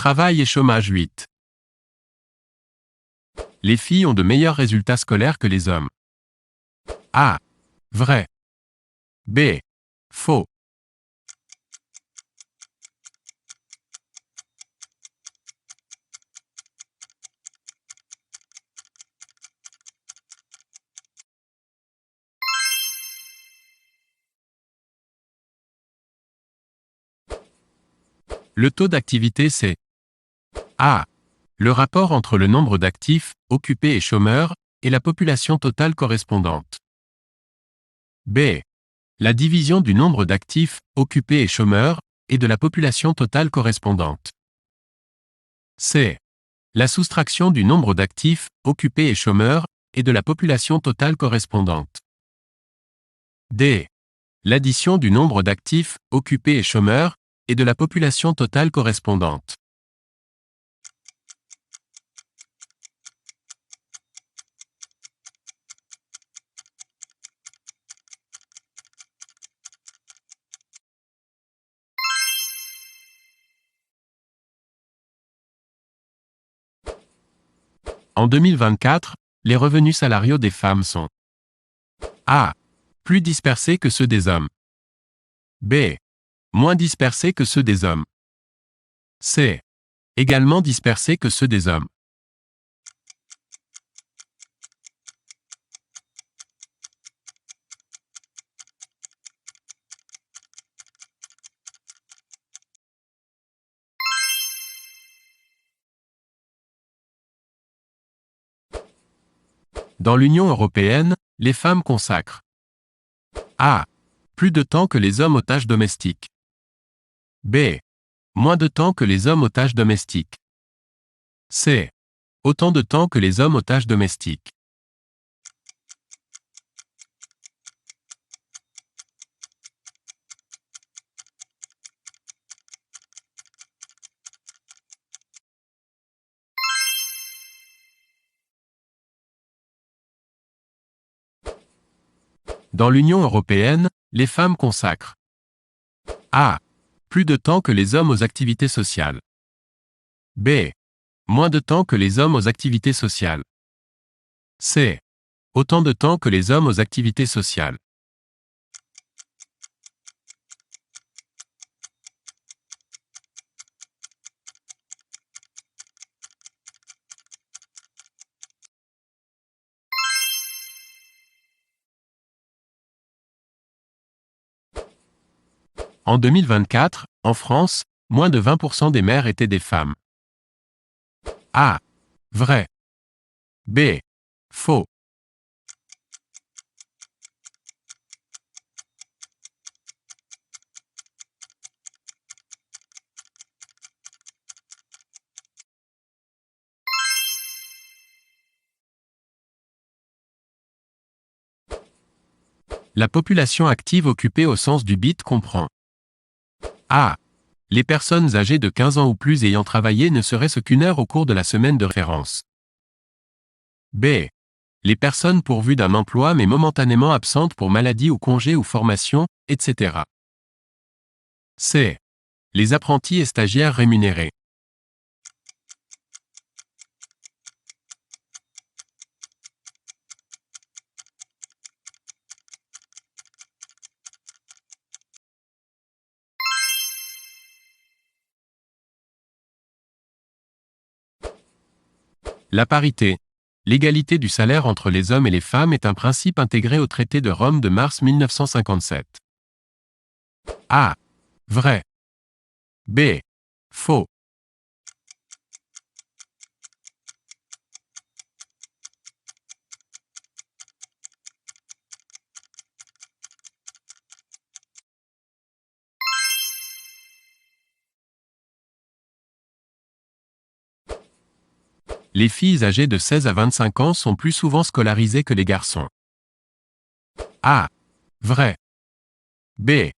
Travail et chômage 8. Les filles ont de meilleurs résultats scolaires que les hommes. A. Vrai. B. Faux. Le taux d'activité c'est A. Le rapport entre le nombre d'actifs, occupés et chômeurs, et la population totale correspondante. B. La division du nombre d'actifs, occupés et chômeurs, et de la population totale correspondante. C. La soustraction du nombre d'actifs, occupés et chômeurs, et de la population totale correspondante. D. L'addition du nombre d'actifs, occupés et chômeurs, et de la population totale correspondante. En 2024, les revenus salariaux des femmes sont A. Plus dispersés que ceux des hommes. B. Moins dispersés que ceux des hommes. C. Également dispersés que ceux des hommes. Dans l'Union européenne, les femmes consacrent A. Plus de temps que les hommes aux tâches domestiques. B. Moins de temps que les hommes aux tâches domestiques. C. Autant de temps que les hommes aux tâches domestiques. Dans l'Union européenne, les femmes consacrent A. Plus de temps que les hommes aux activités sociales. B. Moins de temps que les hommes aux activités sociales. C. Autant de temps que les hommes aux activités sociales. En 2024, en France, moins de 20% des maires étaient des femmes. A. Vrai. B. Faux. La population active occupée au sens du BIT comprend A. Les personnes âgées de 15 ans ou plus ayant travaillé ne serait-ce qu'une heure au cours de la semaine de référence. B. Les personnes pourvues d'un emploi mais momentanément absentes pour maladie ou congé ou formation, etc. C. Les apprentis et stagiaires rémunérés. La parité. L'égalité du salaire entre les hommes et les femmes est un principe intégré au traité de Rome de mars 1957. A. Vrai. B. Faux. Les filles âgées de 16 à 25 ans sont plus souvent scolarisées que les garçons. A. Vrai. B.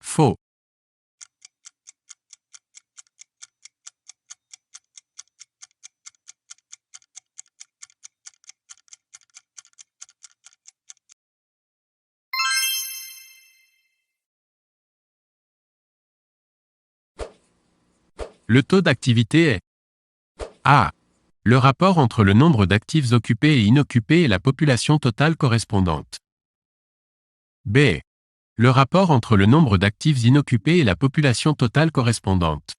Faux. Le taux d'activité est A. Le rapport entre le nombre d'actifs occupés et inoccupés et la population totale correspondante. B. Le rapport entre le nombre d'actifs inoccupés et la population totale correspondante.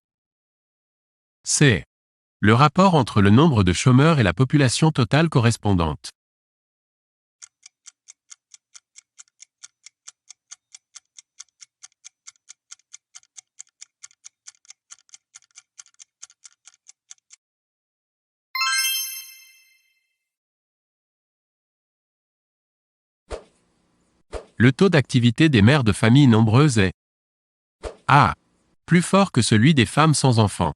C. Le rapport entre le nombre de chômeurs et la population totale correspondante. Le taux d'activité des mères de familles nombreuses est A. Plus fort que celui des femmes sans enfants.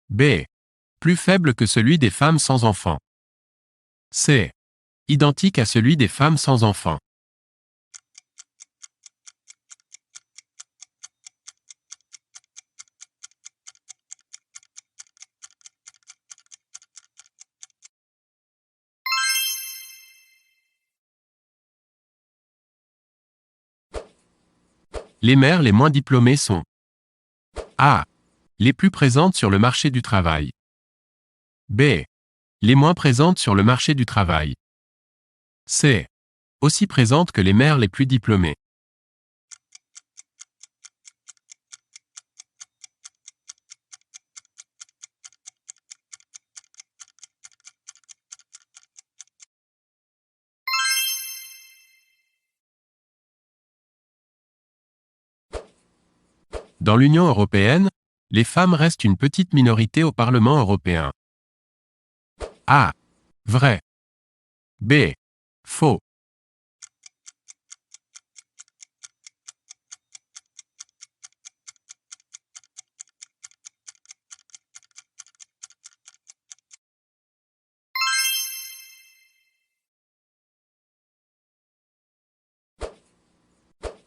B. Plus faible que celui des femmes sans enfants. C. Identique à celui des femmes sans enfants. Les mères les moins diplômées sont A. Les plus présentes sur le marché du travail. B. Les moins présentes sur le marché du travail. C. Aussi présentes que les mères les plus diplômées. Dans l'Union européenne, les femmes restent une petite minorité au Parlement européen. A. Vrai. B. Faux.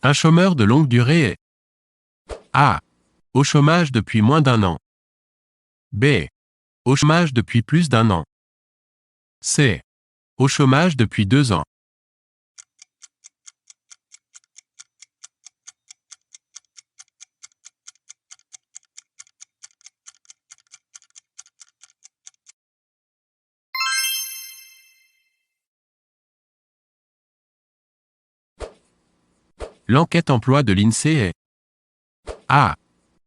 Un chômeur de longue durée est A. Au chômage depuis moins d'1 an. B. Au chômage depuis plus d'1 an. C. Au chômage depuis 2 ans. L'enquête emploi de l'INSEE est A.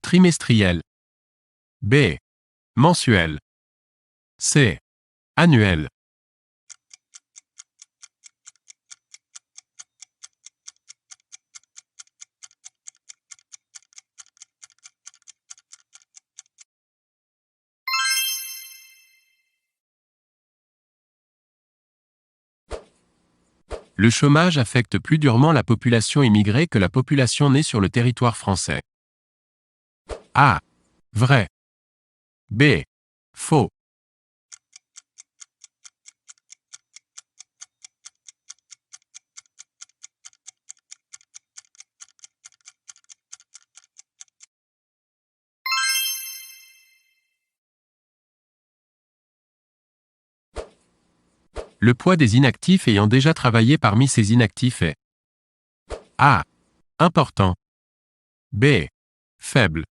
Trimestrielle. B. Mensuelle. C. Annuelle. Le chômage affecte plus durement la population immigrée que la population née sur le territoire français. A. Vrai. B. Faux. Le poids des inactifs ayant déjà travaillé parmi ces inactifs est A. Important. B. Faible.